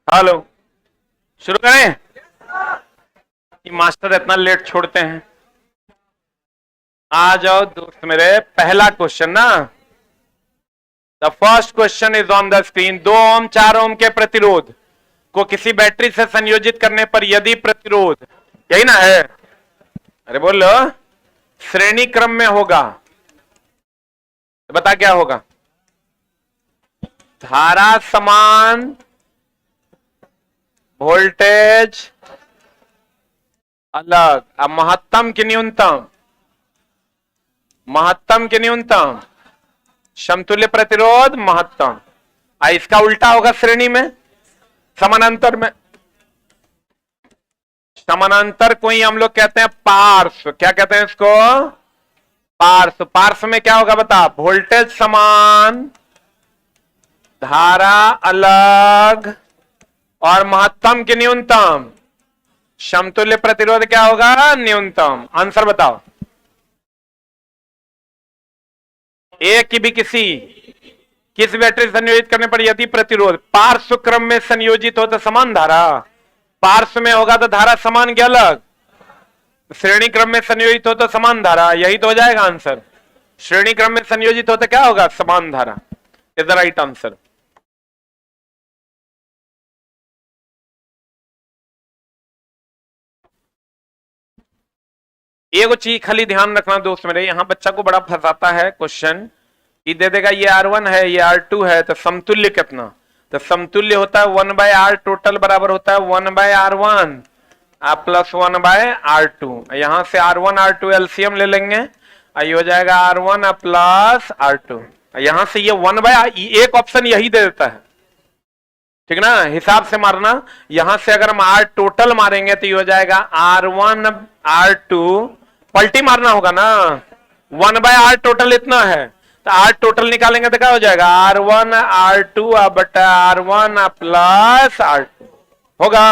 Hello, शुरू करें। ये मास्टर इतना लेट छोड़ते हैं। आ जाओ दोस्त मेरे, पहला क्वेश्चन ना। The first question is on the screen. 2 ओम 4 ओम के प्रतिरोध को किसी बैटरी से संयोजित करने पर यदि प्रतिरोध, यही ना है, अरे बोलो, श्रेणी क्रम में होगा तो बता क्या होगा। धारा समान, वोल्टेज अलग। अब महत्तम की न्यूनतम, महत्तम की न्यूनतम, समतुल्य प्रतिरोध महत्तम। इसका उल्टा होगा श्रेणी में, समानांतर में। समानांतर को ही हम लोग कहते हैं पार्श्व। क्या कहते हैं इसको? पार्श्व। पार्श्व में क्या होगा बता? वोल्टेज समान, धारा अलग और महत्तम की न्यूनतम। समतुल्य प्रतिरोध क्या होगा? न्यूनतम। आंसर बताओ। एक की भी किस बैटरी संयोजित करने पर यदि प्रतिरोध पार्श्व क्रम में संयोजित हो तो समान धारा, पार्श्व में होगा तो धारा समान के अलग, श्रेणी क्रम में संयोजित हो तो समान धारा। यही तो हो जाएगा आंसर। श्रेणी क्रम में संयोजित हो तो क्या होगा? समान धारा इज द राइट आंसर। एक चीज खाली ध्यान रखना दोस्त मेरे, यहां बच्चा को बड़ा फंसाता है क्वेश्चन। ये दे देगा ये R1 है, ये R2 है, तो समतुल्य कितना? तो समतुल्य होता है 1/R टोटल बराबर होता है 1/R1 प्लस 1/R2। यहां से R1 R2 एलसीएम ले लेंगे, ये हो जाएगा R1 प्लस R2। यहां से ये 1/, एक ऑप्शन यही दे देता है, ठीक ना, हिसाब से मारना। यहां से अगर हम R टोटल मारेंगे तो ये हो जाएगा R1 R2, पलटी मारना होगा ना। 1/R टोटल इतना है, तो R टोटल निकालेंगे तो क्या हो जाएगा? R1 R2 बटा R1 प्लस R2 होगा।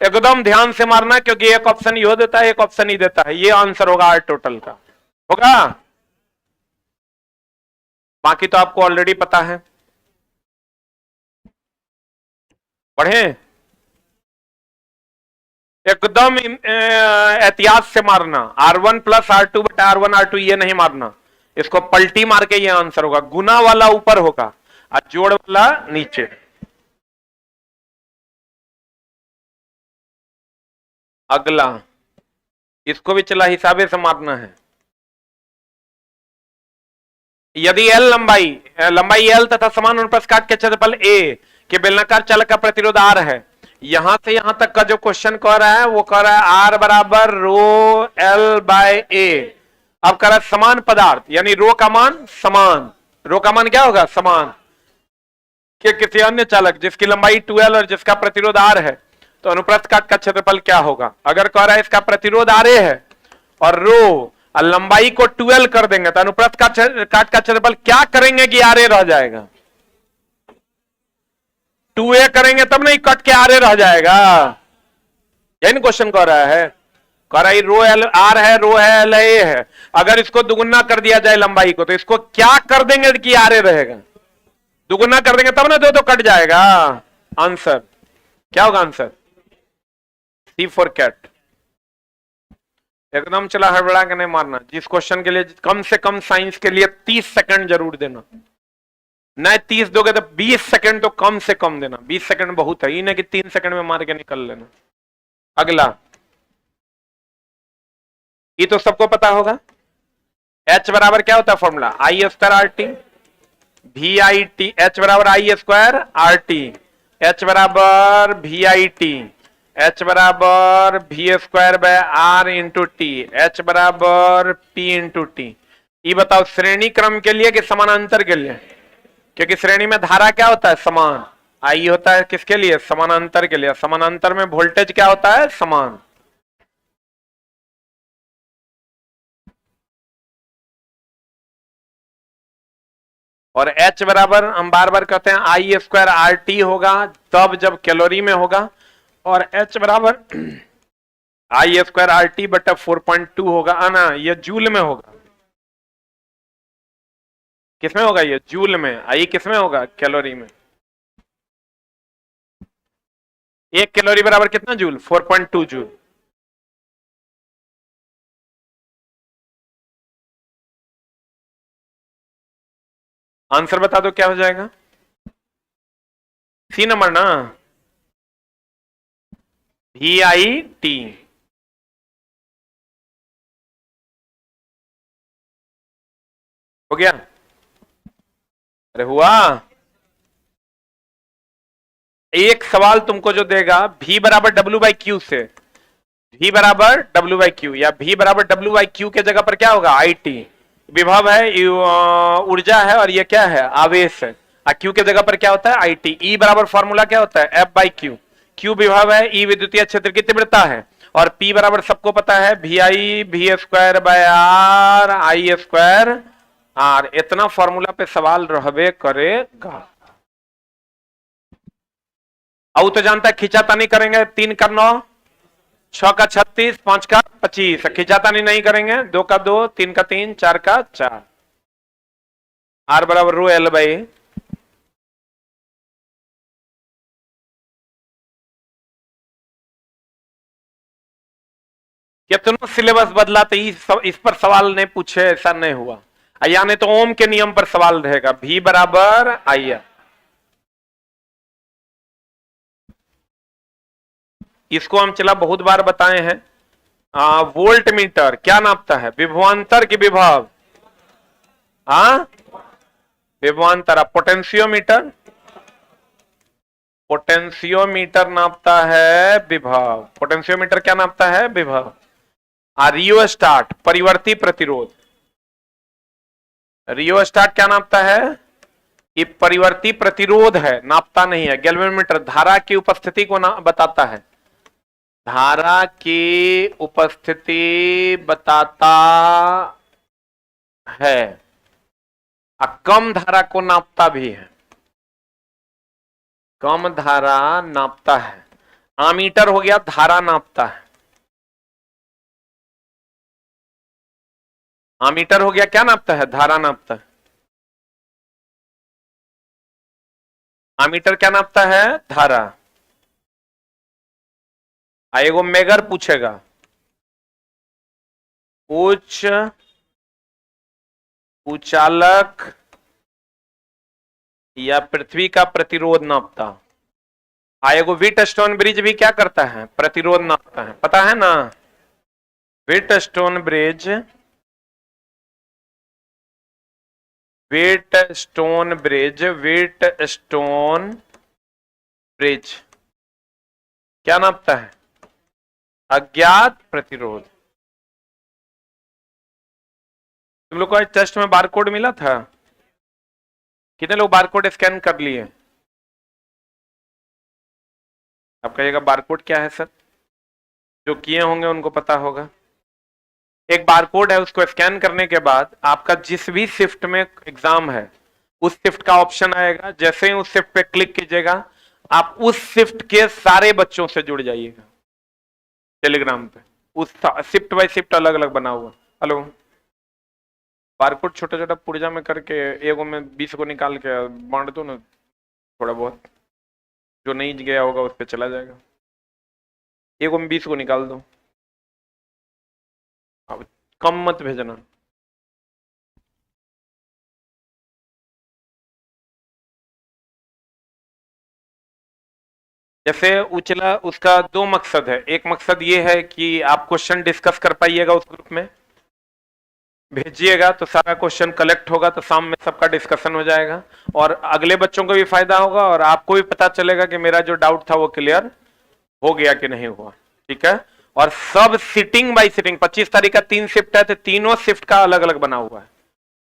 एकदम ध्यान से मारना, क्योंकि एक ऑप्शन ये देता है, एक ऑप्शन ही देता है। ये आंसर होगा R टोटल का, होगा। बाकी तो आपको ऑलरेडी पता है। पढ़े एकदम एहतियात से मारना। R1 प्लस R2 बटा R1 R2 ये नहीं मारना, इसको पलटी मार के ये आंसर होगा। गुना वाला ऊपर होगा और जोड़ वाला नीचे। अगला, इसको भी चला हिसाबे से मारना है। यदि L लंबाई L तथा समान अनुप्रस्थ काट के क्षेत्रफल A के बेलनाकार चालक का प्रतिरोध R है। यहां से यहां तक का जो क्वेश्चन कह रहा है वो कह रहा है R बराबर रो L बाय A। अब कह रहा है समान पदार्थ, यानी रो का मान समान, रो का मान क्या होगा? समान के किसी अन्य चालक जिसकी लंबाई 2L और जिसका प्रतिरोध R है, तो अनुप्रस्थ काट का क्षेत्रफल क्या होगा? अगर कह रहा है इसका प्रतिरोध RA है और रो और लंबाई को 12 कर देंगे तो अनुप्रस्थ काट का क्षेत्रफल क्या करेंगे कि RA रह जाएगा? 2A करेंगे तब नहीं कट के RA रह जाएगा। यही क्वेश्चन कह रहा है। कह रहा है रो एल आर है, रो है एल ए है। अगर इसको दुगुना कर दिया जाए लंबाई को, तो इसको क्या कर देंगे कि RA रहेगा? दुगुना कर देंगे तब ना, दो तो कट जाएगा। आंसर क्या होगा? Answer C for cat. एकदम चला हड़बड़ा के नहीं मारना। जिस क्वेश्चन के लिए कम से कम साइंस के लिए 30 सेकंड जरूर देना, नहीं 30 दोगे तो 20 सेकंड तो कम से कम देना। 20 सेकंड बहुत है, इन्हें कि 3 सेकंड में मार के निकल लेना। अगला, ये तो सबको पता होगा। H बराबर क्या होता है formula? I square R T V I T. H बराबर I square R T, H बराबर वी आई टी, H बराबर V square by R into T, H बराबर P इंटू टी। ये बताओ श्रेणी क्रम के लिए कि समानांतर के लिए? क्योंकि श्रेणी में धारा क्या होता है? समान। आई होता है किसके लिए? समानांतर के लिए। समानांतर में वोल्टेज क्या होता है? समान। और H बराबर हम बार बार कहते हैं I स्क्वायर आर टी होगा तब जब कैलोरी में होगा, और H बराबर I स्क्वायर आर टी बटा 4.2 होगा ना, ये जूल में होगा। किसमें होगा? ये जूल में। आई किसमें होगा? कैलोरी में। 1 कैलोरी बराबर कितना जूल? 4.2 जूल। आंसर बता दो क्या हो जाएगा? सी नंबर ना, VIT। हो गया? अरे हुआ। एक सवाल तुमको जो देगा V बराबर W/Q से, V बराबर W/Q या V बराबर W/Q के जगह पर क्या होगा? IT। विभव है, ऊर्जा है, और ये क्या है? आवेश है। Q के जगह पर क्या होता है? IT। E बराबर फॉर्मूला क्या होता है? F/Q। Q विभव है, E विद्युतीय क्षेत्र की तीव्रता है, और P बराबर सबको पता है VI/V² R। इतना फॉर्मूला पे सवाल रहबे करेगा। अब तो जानता है खिंचातानी करेंगे, 3 का 9, 6 का 36, 5 का 25। खिंचातानी नहीं करेंगे, 2 का 2, 3 का 3, 4 का 4। R बराबर रो L/A। कितना सिलेबस बदला तो इस पर सवाल नहीं पूछे, ऐसा नहीं हुआ। यानी तो ओम के नियम पर सवाल रहेगा, V बराबर I। इसको हम चला बहुत बार बताए हैं। वोल्ट मीटर क्या नापता है? विभवांतर की विभव। हाँ, विभवांतर। पोटेंशियोमीटर, पोटेंशियोमीटर नापता है विभव। पोटेंशियोमीटर क्या नापता है? विभव। रियोस्टाट परिवर्ती प्रतिरोध, रियोस्टाट क्या नापता है? ये परिवर्ती प्रतिरोध है, नापता नहीं है। गैल्वेनोमीटर धारा की उपस्थिति को बताता है, धारा की उपस्थिति बताता है। कम धारा को नापता भी है, कम धारा नापता है। आमीटर हो गया, धारा नापता है। आमीटर हो गया, क्या नापता है? धारा नापता है। आमीटर क्या नापता है? धारा। आएगो मेगर पूछेगा, उच्च उचालक या पृथ्वी का प्रतिरोध नापता। आएगो व्हीटस्टोन ब्रिज भी क्या करता है? प्रतिरोध नापता है, पता है ना? Wheatstone bridge, Wheatstone bridge, Wheatstone bridge क्या नापता है? अज्ञात प्रतिरोध। तुम लोग को आज टेस्ट में बारकोड मिला था? कितने लोग बारकोड स्कैन कर लिए? आप कहिएगा बारकोड क्या है सर? जो किए होंगे उनको पता होगा। एक बारकोड है, उसको स्कैन करने के बाद आपका जिस भी शिफ्ट में एग्जाम है उस शिफ्ट का ऑप्शन आएगा। जैसे ही उस शिफ्ट पे क्लिक कीजिएगा, आप उस शिफ्ट के सारे बच्चों से जुड़ जाइएगा टेलीग्राम पे। उस शिफ्ट बाय शिफ्ट अलग अलग बना हुआ। हेलो, बारकोड छोटा छोटा पुर्जा में करके एगो में 20 को निकाल के बांट दो ना, थोड़ा बहुत जो नहीं गया होगा उस पर चला जाएगा। एगो में 20 को निकाल दो, अब कम मत भेजना। जैसे उचला, उसका 2 मकसद है। एक मकसद ये है कि आप क्वेश्चन डिस्कस कर पाइएगा, उस ग्रुप में भेजिएगा तो सारा क्वेश्चन कलेक्ट होगा, तो शाम में सबका डिस्कशन हो जाएगा और अगले बच्चों को भी फायदा होगा और आपको भी पता चलेगा कि मेरा जो डाउट था वो क्लियर हो गया कि नहीं हुआ। ठीक है? और सब सिटिंग बाय सिटिंग, 25 तारीख का 3 शिफ्ट है, तो तीनों शिफ्ट का अलग अलग बना हुआ है।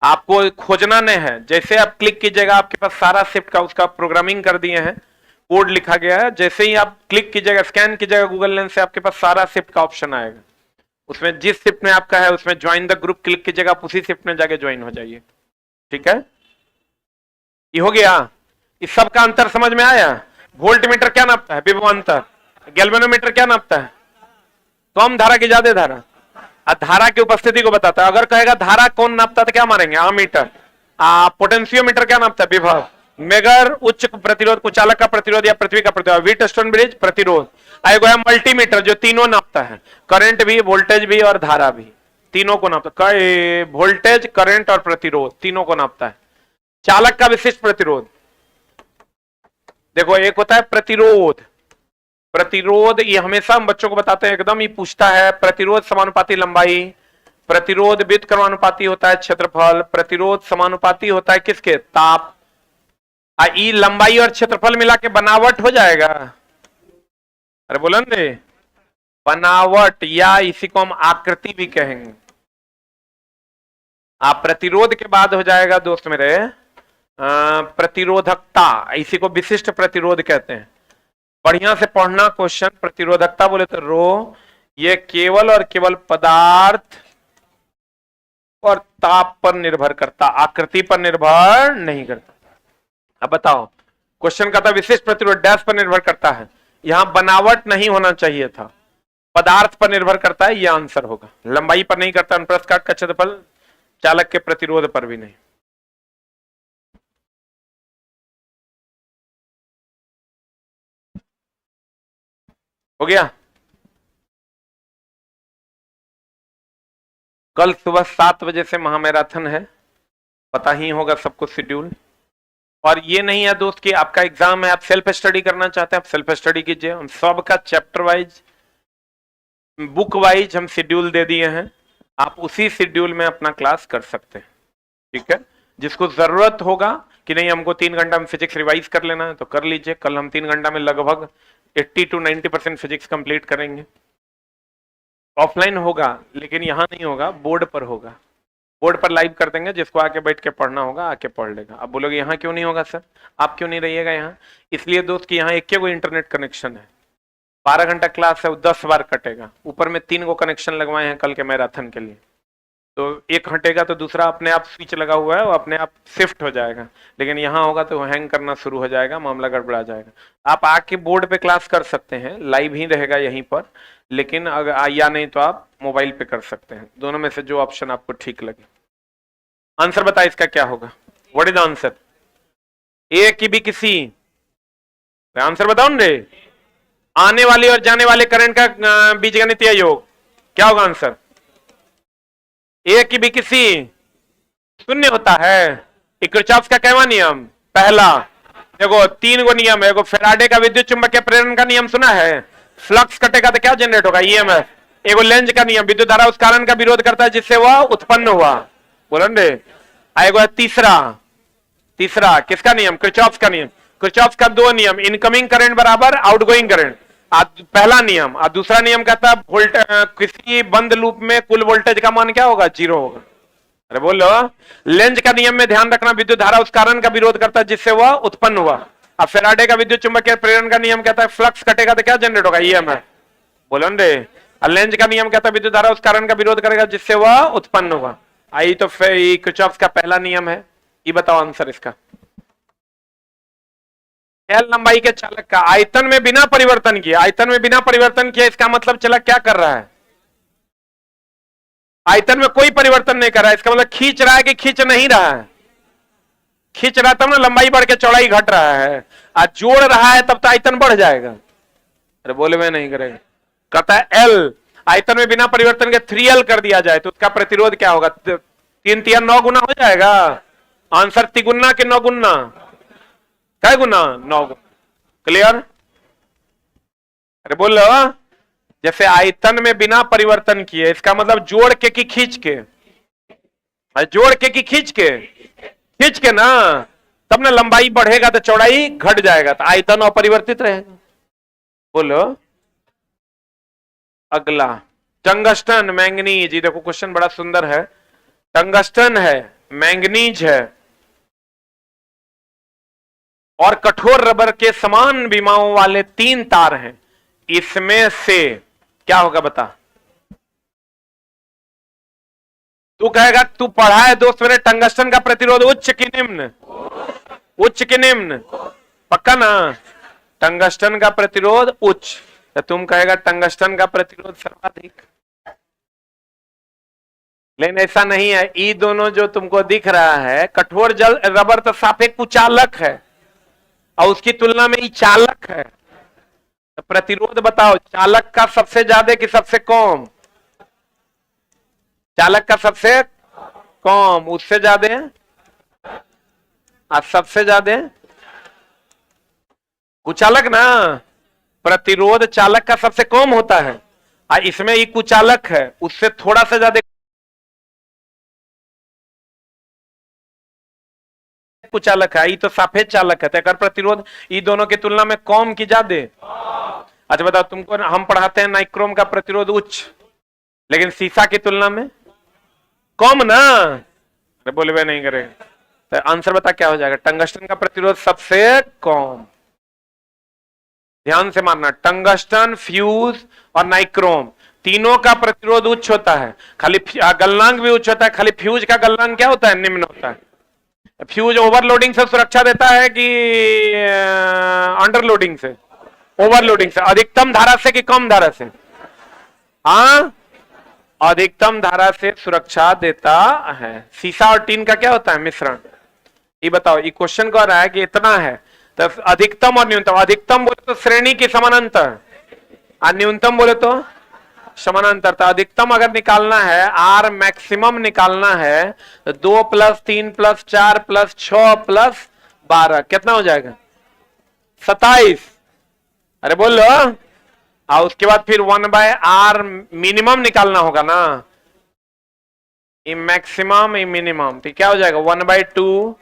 आपको खोजना नहीं है, जैसे आप क्लिक कीजिएगा आपके पास सारा शिफ्ट का उसका प्रोग्रामिंग कर दिए हैं, कोड लिखा गया है। जैसे ही आप क्लिक कीजिएगा, स्कैन कीजिएगा गूगल लेंस से, आपके पास सारा शिफ्ट का ऑप्शन आएगा। उसमें जिस शिफ्ट में आपका है उसमें ज्वाइन द ग्रुप क्लिक कीजिएगा, आप उसी शिफ्ट में जाके ज्वाइन हो जाइए। ठीक है? ये हो गया। इस सब का अंतर समझ में आया? वोल्ट मीटर क्या नापता है? विभवांतर। गैल्वेनोमीटर क्या नापता है? कम धारा की ज्यादा धारा, धारा की उपस्थिति को बताता है। अगर कहेगा धारा कौन नापता है तो क्या मारेंगे? आमीटर। पोटेंशियोमीटर क्या नापता है? विभव। मेगर उच्च प्रतिरोध, कुचालक का प्रतिरोध या पृथ्वी का प्रतिरोध। व्हीटस्टोन ब्रिज प्रतिरोध। आएगा है मल्टीमीटर जो तीनों नापता है, करंट भी, वोल्टेज भी और धारा भी, तीनों को नापता है। वोल्टेज, करंट और प्रतिरोध तीनों को नापता है। चालक का विशिष्ट प्रतिरोध देखो, एक होता है प्रतिरोध। प्रतिरोध ये हमेशा हम बच्चों को बताते हैं, एकदम ही पूछता है। प्रतिरोध समानुपाती लंबाई, प्रतिरोध व्युत्क्रमानुपाती होता है क्षेत्रफल, प्रतिरोध समानुपाती होता है किसके, ताप। ई लंबाई और क्षेत्रफल मिला के बनावट हो जाएगा। अरे बोलन रे, बनावट, या इसी को हम आकृति भी कहेंगे। आप प्रतिरोध के बाद हो जाएगा दोस्त मेरे प्रतिरोधकता, इसी को विशिष्ट प्रतिरोध कहते हैं। बढ़िया से पढ़ना क्वेश्चन। प्रतिरोधकता बोले तो रो, ये केवल और केवल पदार्थ और ताप पर निर्भर करता, आकृति पर निर्भर नहीं करता। अब बताओ, क्वेश्चन का था विशिष्ट प्रतिरोध डैश पर निर्भर करता है, यहां बनावट नहीं होना चाहिए था, पदार्थ पर निर्भर करता है, यह आंसर होगा। लंबाई पर नहीं करता, अनुप्रस्थ काट का क्षेत्रफल, चालक के प्रतिरोध पर भी नहीं। हो गया। कल सुबह 7 बजे से महामैराथन है, पता ही होगा सबको शेड्यूल। और ये नहीं है दोस्त कि आपका एग्जाम है, आप सेल्फ स्टडी करना चाहते हैं, आप सेल्फ स्टडी कीजिए। हम सबका चैप्टर वाइज, बुक वाइज हम शेड्यूल दे दिए हैं, आप उसी शेड्यूल में अपना क्लास कर सकते हैं। ठीक है, जिसको जरूरत होगा कि नहीं हमको 3 घंटा में फिजिक्स रिवाइज कर लेना है तो कर लीजिए। कल हम 3 घंटा में लगभग 80 to 90% फिजिक्स कंप्लीट करेंगे। ऑफलाइन होगा लेकिन यहां नहीं होगा, बोर्ड पर होगा। बोर्ड पर लाइव कर देंगे, जिसको आके बैठ के पढ़ना होगा आके पढ़ लेगा। अब बोलोगे यहाँ क्यों नहीं होगा सर, आप क्यों नहीं रहिएगा यहाँ? इसलिए दोस्त कि यहाँ एक कोई इंटरनेट कनेक्शन है, 12 घंटा क्लास है, वो 10 बार कटेगा। ऊपर में 3 गो कनेक्शन लगवाए हैं कल के मैराथन के लिए, तो एक हटेगा तो दूसरा अपने आप स्विच लगा हुआ है वो अपने आप शिफ्ट हो जाएगा। लेकिन यहाँ होगा तो हैंग करना शुरू हो जाएगा, मामला गड़बड़ा जाएगा। आप आके बोर्ड पे क्लास कर सकते हैं, लाइव ही रहेगा यहीं पर, लेकिन अगर या नहीं तो आप मोबाइल पे कर सकते हैं, दोनों में से जो ऑप्शन आपको ठीक लगे। आंसर बताए इसका क्या होगा, व्हाट इज आंसर? ए की भी किसी आंसर बताओ रे। आने वाले और जाने वाले करंट का बीजगणितीय योग क्या होगा आंसर? ए की भी किसी शून्य होता है। किरचॉफ का कैवा नियम? पहला। देखो 3 गो नियम है, फेराडे का विद्युत चुंबकीय प्रेरण का नियम सुना है? फ्लक्स कटेगा तो क्या जनरेट होगा? ईएमएफ। एगो लेंज का नियम, विद्युत धारा उस कारण का विरोध करता है जिससे वह उत्पन्न हुआ। बोलो रे। आएगा तीसरा किसका नियम? किरचॉफ का नियम। किरचॉफ का 2 नियम, इनकमिंग करंट बराबर आउटगोइंग करंट, पहला नियम। और दूसरा नियम कहता है किसी बंद लूप में कुल वोल्टेज का मान क्या होगा? 0 होगा। अरे बोलो। लेंज का नियम में ध्यान रखना, विद्युत धारा उस कारण का विरोध करता है जिससे वह उत्पन्न हुआ। अब फेराडे का विद्युत चुंबकीय प्रेरण का नियम कहता है फ्लक्स कटेगा तो क्या जनरेट होगा? ईएमएफ। बोलो रे। लेंज का नियम कहता है विद्युत धारा उस कारण का विरोध करेगा जिससे वह उत्पन्न होगा। आई तो किरचॉफ का पहला नियम है। ये बताओ आंसर इसका। एल लंबाई के चालक का आयतन में बिना परिवर्तन किए, आयतन में बिना परिवर्तन किए, इसका मतलब चालक क्या कर रहा है? आयतन में कोई परिवर्तन नहीं कर रहा है, इसका मतलब खींच रहा है कि खींच नहीं रहा है? खींच रहा तब ना लंबाई बढ़ के चौड़ाई घट रहा है, और जोड़ रहा है तब तो आयतन बढ़ जाएगा। अरे बोले मैं नहीं करेगा। कहता है एल, आयतन में बिना परिवर्तन के 3L कर दिया जाए तो उसका प्रतिरोध क्या होगा? 3 3 9 गुना हो जाएगा। आंसर तिगुना के 9 गुना? क्या गुना? 9 गुना। क्लियर? अरे बोलो। जैसे आयतन में बिना परिवर्तन किए, इसका मतलब जोड़ के कि खींच के? जोड़ के कि खींच के? खींच के ना, तब ना लंबाई बढ़ेगा तो चौड़ाई घट जाएगा, तो आयतन अपरिवर्तित रहेगा। बोलो। अगला टंगस्टन मैंगनीज। ये देखो क्वेश्चन बड़ा सुंदर है। टंगस्टन है, मैंगनीज है और कठोर रबर के समान विमाओं वाले 3 तार हैं, इसमें से क्या होगा बता? तू कहेगा, तू पढ़ा है दोस्त मेरे, टंगस्टन का प्रतिरोध उच्च कि निम्न? उच्च कि निम्न? पक्का ना? टंगस्टन का प्रतिरोध उच्च, तो तुम कहेगा टंगस्टन का प्रतिरोध सर्वाधिक। लेकिन ऐसा नहीं है। ये दोनों जो तुमको दिख रहा है, कठोर जल रबर तो सापेक्ष कुचालक है, और उसकी तुलना में ये चालक है, तो प्रतिरोध बताओ चालक का सबसे ज्यादा कि सबसे कम? चालक का सबसे कम, उससे ज्यादा और सबसे ज्यादा कुचालक ना। प्रतिरोध चालक का सबसे कम होता है और इसमें ये कुचालक है, उससे थोड़ा सा ज्यादा कुचालक है, ये तो सफेद चालक है। तो प्रतिरोध ये दोनों की तुलना में कम की ज्यादा? अच्छा बताओ, तुमको हम पढ़ाते हैं नाइक्रोम का प्रतिरोध उच्च, लेकिन सीसा की तुलना में कम ना। अरे बोले नहीं करेगा तो आंसर बता क्या हो जाएगा? टंगस्टन का प्रतिरोध सबसे कम। ध्यान से मानना, टंगस्टन, फ्यूज और नाइक्रोम तीनों का प्रतिरोध उच्च होता है, खाली गलनांक भी उच्च होता है। खाली फ्यूज का गलनांक क्या होता है? निम्न होता है। फ्यूज ओवरलोडिंग से सुरक्षा देता है कि अंडरलोडिंग से? ओवरलोडिंग से। अधिकतम धारा से कि कम धारा से? हाँ, अधिकतम धारा से सुरक्षा देता है। सीसा और टीन का क्या होता है? मिश्रण। ये बताओ, ये क्वेश्चन कह रहा है कि इतना है, तो अधिकतम और न्यूनतम, अधिकतम बोले तो श्रेणी की समानांतर और न्यूनतम बोले तो समानांतर। तो अधिकतम अगर निकालना है, आर मैक्सिमम निकालना है, तो 2 + 3 + 4 + 6 + 12 कितना हो जाएगा? 27। अरे बोलो। और उसके बाद फिर 1/r मिनिमम निकालना होगा ना, ये मैक्सिमम ये मिनिमम, तो क्या हो जाएगा? 1/2,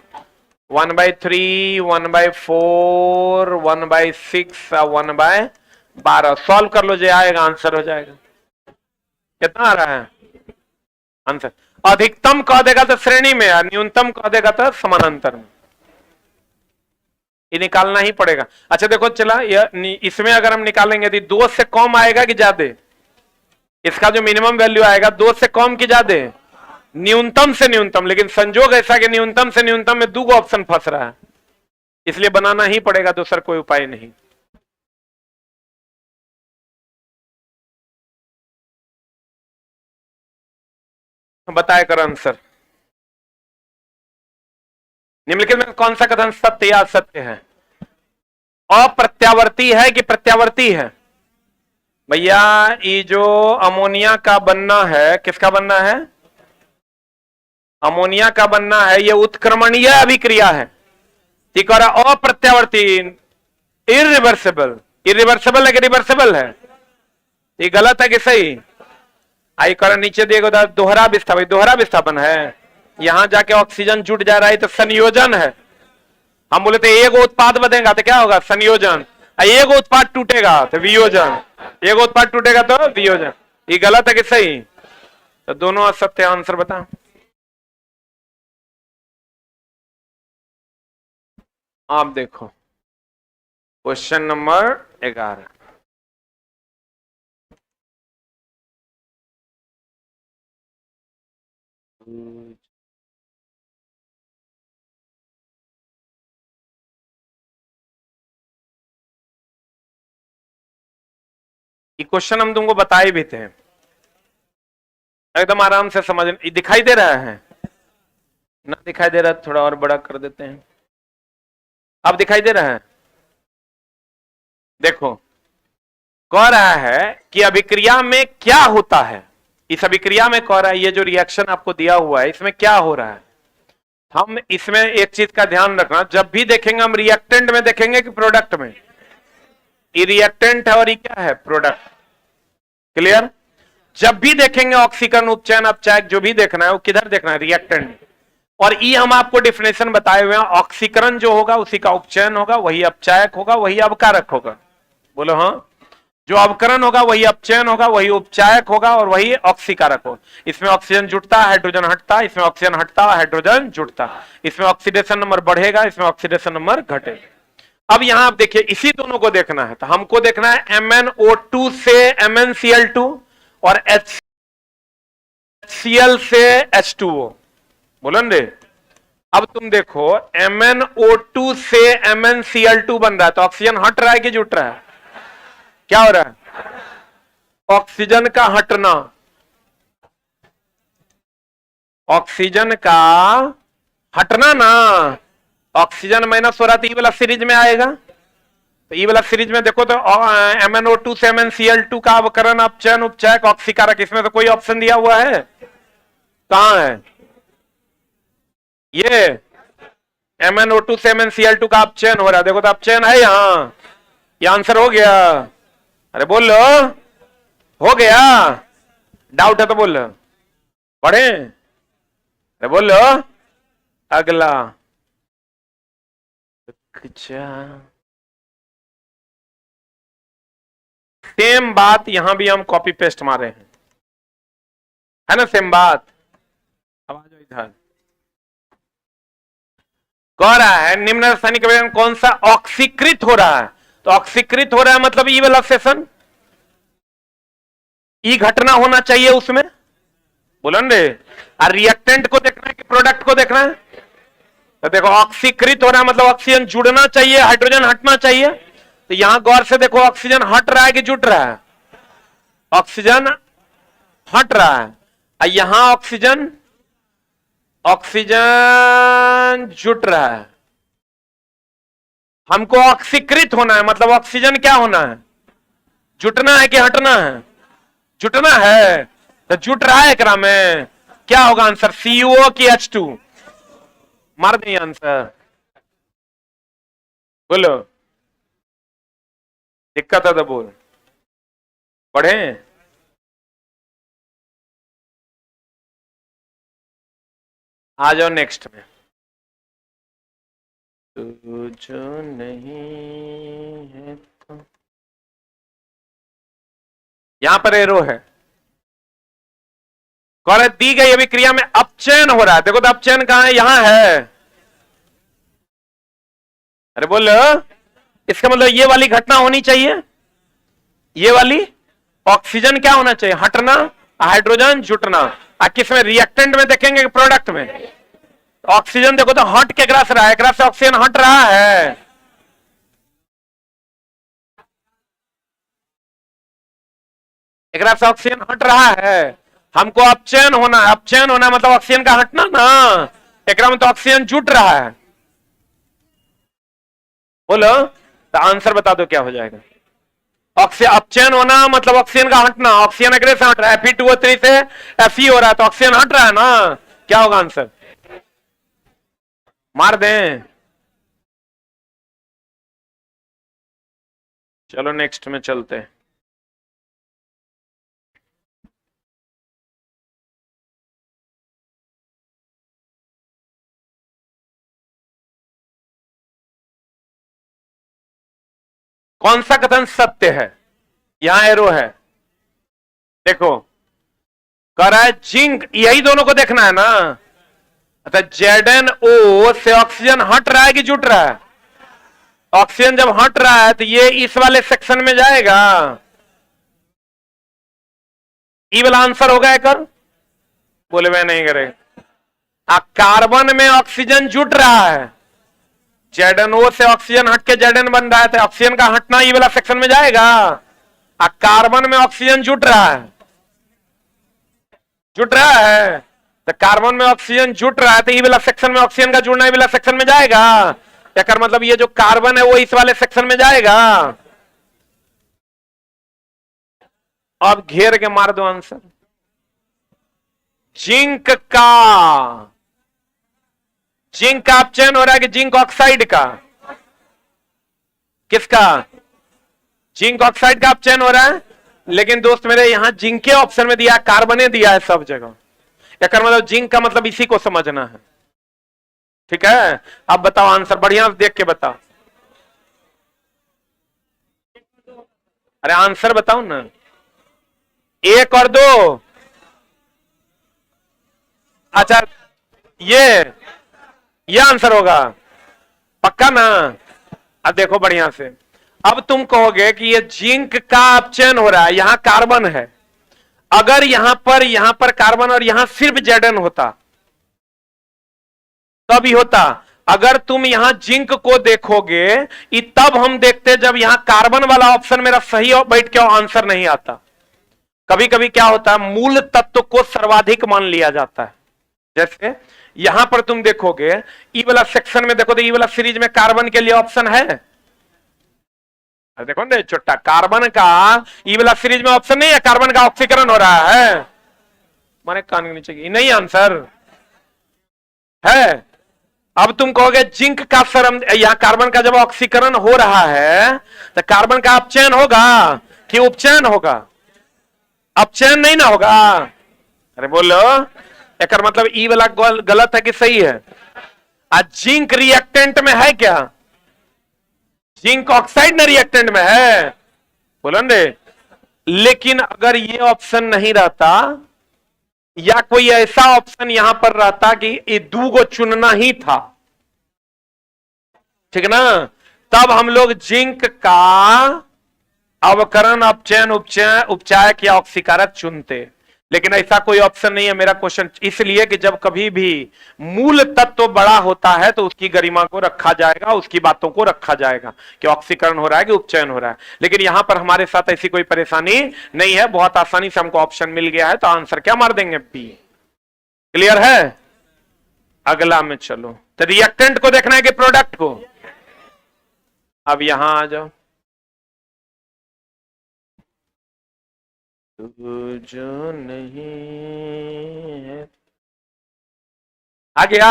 1/3, 1/4, 1/6 और 1/12। सॉल्व कर लो, जो आएगा आंसर हो जाएगा। कितना आ रहा है आंसर? अधिकतम कह देगा तो श्रेणी में, और न्यूनतम कह देगा तो समानांतर में। ये निकालना ही पड़ेगा। अच्छा देखो, चला इसमें अगर हम निकालेंगे तो 2 से कम आएगा कि ज्यादा? इसका जो मिनिमम वैल्यू आएगा 2 से कम कि ज्यादा? न्यूनतम से न्यूनतम। लेकिन संजोग ऐसा कि न्यूनतम से न्यूनतम में 2 ऑप्शन फंस रहा है, इसलिए बनाना ही पड़ेगा, दूसरा कोई उपाय नहीं। बताया कर आंसर। निम्नलिखित में कौन सा कथन सत्य या असत्य है? अप्रत्यावर्ती है कि प्रत्यावर्ती है? भैया, ये जो अमोनिया का बनना है, किसका बनना है? अमोनिया का बनना है, ये उत्क्रमणीय अभिक्रिया है, ठीक है। अप्रत्यावर्ती, इरिवर्सिबल। इरिवर्सिबल है कि रिवर्सिबल है? ये गलत है कि सही? आई कर नीचे देखो, दोहरा विस्थापन। दोहरा विस्थापन है, यहां जाके ऑक्सीजन जुट जा रहा है तो संयोजन है। हम बोले थे एक उत्पाद बनेगा तो क्या होगा? संयोजन। एक उत्पाद टूटेगा तो वियोजन। एक उत्पाद टूटेगा तो वियोजन। ये गलत है कि सही? तो दोनों असत्य। आंसर बता। आप देखो क्वेश्चन नंबर 11। ये क्वेश्चन हम तुमको बताए भी थे, एकदम आराम से समझ। दिखाई दे रहा है ना? दिखाई दे रहा है, थोड़ा और बड़ा कर देते हैं। अब दिखाई दे रहा है? देखो, कह रहा है कि अभिक्रिया में क्या होता है। इस अभिक्रिया में कह रहा है, ये जो रिएक्शन आपको दिया हुआ है इसमें क्या हो रहा है। हम इसमें एक चीज का ध्यान रखना, जब भी देखेंगे हम रिएक्टेंट में देखेंगे कि प्रोडक्ट में? ये रिएक्टेंट है और ये क्या है? प्रोडक्ट। क्लियर? जब भी देखेंगे ऑक्सीकरण, उपचयन, अपचयक, जो भी देखना है वो किधर देखना है? रिएक्टेंट। और ये हम आपको डिफिनेशन बताए हुए हैं, ऑक्सीकरण जो होगा उसी का उपचयन होगा, वही अपचायक होगा, वही अवकारक होगा। बोलो हाँ। जो अवकरण होगा वही अपचयन होगा, वही उपचायक होगा और वही ऑक्सीकारक होगा। इसमें ऑक्सीजन जुटता है, हाइड्रोजन हटता, इसमें ऑक्सीजन हटता, हाइड्रोजन जुटता। इसमें ऑक्सीडेशन नंबर बढ़ेगा, इसमें ऑक्सीडेशन नंबर घटेगा। अब यहां आप देखिए, इसी दोनों को देखना है, तो हमको देखना है MnO2 से MnCl2 और HCl से H2O। बोलो रे। अब तुम देखो, MnO2 से MnCl2 बन रहा है, तो ऑक्सीजन हट रहा है कि जुट रहा है? क्या हो रहा है? ऑक्सीजन का हटना। ऑक्सीजन का हटना ना, ऑक्सीजन माइनस हो रहा तो ई वाला सीरीज में आएगा। तो ई वाला सीरीज में देखो तो MnO2 से MnCl2 का अवकरण अपचयन उपचयक ऑक्सीकारक, इसमें तो कोई ऑप्शन दिया हुआ है? कहां है ये? MnO2 से MnCl2 का अपचयन हो रहा है, देखो तो अपचयन है यहां, ये आंसर हो गया। अरे बोल लो, हो गया? डाउट है तो बोल लो, पढ़े? अरे बोल लो। अगला सेम बात यहां भी हम कॉपी पेस्ट मारे हैं, है ना? सेम बात। अब आ जाओ इधर। कह रहा है निम्न रासायनिक अभिकरण कौन सा ऑक्सीकृत हो रहा है? तो ऑक्सीकृत हो रहा है मतलब ई वाला सेशन, ई घटना होना चाहिए उसमें, बोलो रे। और रिएक्टेंट को देखना है कि प्रोडक्ट को देखना है? तो देखो ऑक्सीकृत हो रहा है मतलब ऑक्सीजन जुड़ना चाहिए, हाइड्रोजन हटना चाहिए। तो यहां गौर से देखो, ऑक्सीजन हट रहा है कि जुट रहा है? ऑक्सीजन हट रहा है। और यहां ऑक्सीजन जुट रहा है। हमको ऑक्सीकृत होना है मतलब ऑक्सीजन क्या होना है? जुटना है कि हटना है? जुटना है। तो जुट रहा है एकरा में, क्या होगा आंसर? CuO की H2? मार दें आंसर, बोलो। दिक्कत है तो बोल, पढ़े? आ जाओ नेक्स्ट में। तो जो नहीं है तो यहां पर एरो है, कौन दी गई अभिक्रिया में अपचयन हो रहा है। देखो तो अपचयन कहां है? यहां है। अरे बोलो, इसका मतलब ये वाली घटना होनी चाहिए, ये वाली। ऑक्सीजन क्या होना चाहिए? हटना, हाइड्रोजन जुटना। किस में? रिएक्टेंट में देखेंगे कि प्रोडक्ट में? ऑक्सीजन देखो तो हट के ग्रास रहा है, ग्रास से ऑक्सीजन हट रहा है। ग्रास से ऑक्सीजन हट रहा है, हमको अपचयन होना है। अपचयन होना मतलब ऑक्सीजन का हटना ना, एक में तो ऑक्सीजन जुट रहा है। बोलो तो आंसर बता दो क्या हो जाएगा? ऑक्सीजन अपचयन होना मतलब ऑक्सीजन का हटना, ऑक्सीजन अग्रे से हट रहा है, Fe2O3 से Fe हो रहा है तो ऑक्सीजन हट रहा है ना, क्या होगा आंसर? मार दें। चलो नेक्स्ट में चलते हैं। कौन सा कथन सत्य है? यहां एरो है, देखो कह रहा है जिंक, यही दोनों को देखना है ना। अच्छा, ZnO से ऑक्सीजन हट रहा है कि जुट रहा है? ऑक्सीजन जब हट रहा है तो ये इस वाले सेक्शन में जाएगा, ई वाला आंसर होगा एक। बोले मैं नहीं करेगा। कार्बन में ऑक्सीजन जुट रहा है, ZnO से ऑक्सीजन हट के Zn बन रहा है तो ऑक्सीजन का हटना ई वाला सेक्शन में जाएगा। कार्बन में ऑक्सीजन जुट रहा है, जुट रहा है तो कार्बन में ऑक्सीजन जुट रहा है तो ई वाला सेक्शन में ऑक्सीजन का जुड़ना ई वाला सेक्शन में जाएगा। याकर मतलब ये जो कार्बन है वो इस वाले सेक्शन में जाएगा। अब घेर के मार दो आंसर। जिंक का अपचयन हो रहा है कि जिंक ऑक्साइड का? किसका? जिंक ऑक्साइड का अपचयन हो रहा है। लेकिन दोस्त मेरे यहां जिंक के ऑप्शन में दिया, कार्बने दिया है सब जगह। याकर मतलब जिंक का मतलब इसी को समझना है, ठीक है? अब बताओ आंसर, बढ़िया देख के बताओ। अरे आंसर बताओ ना, 1 और 2। अच्छा, ये आंसर होगा पक्का ना? अब देखो बढ़िया से, अब तुम कहोगे कि ये जिंक का अपचयन हो रहा है, यहां कार्बन है। अगर यहां पर कार्बन और यहां सिर्फ Zn होता तब ही होता। अगर तुम यहां जिंक को देखोगे तब हम देखते जब यहां कार्बन वाला ऑप्शन मेरा सही बैठ के आंसर नहीं आता। कभी कभी क्या होता है, मूल तत्व को सर्वाधिक मान लिया जाता है। जैसे यहां पर तुम देखोगे ई वाला सेक्शन में देखो तो ई वाला सीरीज में कार्बन के लिए ऑप्शन है। अरे देखो ना छोटा कार्बन का ई वाला सीरीज में ऑप्शन नहीं है, कार्बन का ऑक्सीकरण हो रहा है। माने कान के नीचे नहीं आंसर है। अब तुम कहोगे जिंक का सरम, यहां कार्बन का जब ऑक्सीकरण हो रहा है तो कार्बन का अपचयन होगा कि उपचयन होगा? अपचयन नहीं ना होगा। अरे बोलो, एक मतलब ई वाला गलत है कि सही है? जिंक रिएक्टेंट में है क्या? जिंक ऑक्साइड न रिएक्टेंट में है, बोलो ने। लेकिन अगर ये ऑप्शन नहीं रहता या कोई ऐसा ऑप्शन यहां पर रहता कि ये दो को चुनना ही था, ठीक ना, तब हम लोग जिंक का अवकरण, अपचयन, उपचायक या ऑक्सीकारक चुनते। लेकिन ऐसा कोई ऑप्शन नहीं है। मेरा क्वेश्चन इसलिए कि जब कभी भी मूल तत्व बड़ा होता है तो उसकी गरिमा को रखा जाएगा, उसकी बातों को रखा जाएगा कि ऑक्सीकरण हो रहा है कि उपचयन हो रहा है। लेकिन यहां पर हमारे साथ ऐसी कोई परेशानी नहीं है, बहुत आसानी से हमको ऑप्शन मिल गया है, तो आंसर क्या मार देंगे? बी। क्लियर है? अगला में चलो, तो रिएक्टेंट को देखना है कि प्रोडक्ट को? अब यहां आ जाओ। जो नहीं है, आ गया।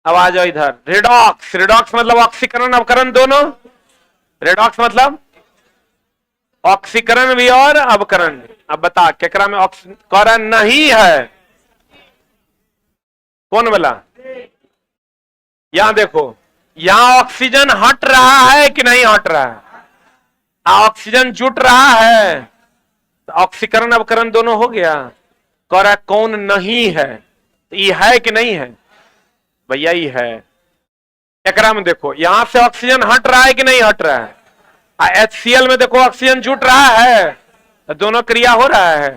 अब आ जाओ इधर। रिडॉक्स, रिडॉक्स मतलब ऑक्सीकरण अवकरण दोनों। रिडॉक्स मतलब ऑक्सीकरण भी और अवकरण। अब बता केकरा में ऑक्सीकरण नहीं है? कौन वाला? यहां देखो, यहां ऑक्सीजन हट रहा है कि नहीं हट रहा है? ऑक्सीजन जुट रहा है, तो ऑक्सीकरण अवकरण दोनों हो गया। कह कौन नहीं है? ये है कि नहीं है? भैया ये है। एकरा में देखो, यहां से ऑक्सीजन हट रहा है कि नहीं हट रहा है? HCl में देखो ऑक्सीजन जुट रहा है, तो दोनों क्रिया हो रहा है।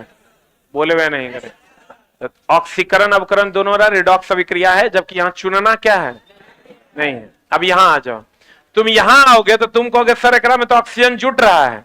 बोले वे नहीं करे, तो ऑक्सीकरण अवकरण दोनों रहा, रिडॉक्स अभिक्रिया है, जबकि यहां चुनना क्या है? नहीं है। अब यहां आ जाओ, तुम यहां आओगे तो तुम कहोगे सर एकरा में तो ऑक्सीजन जुट रहा है,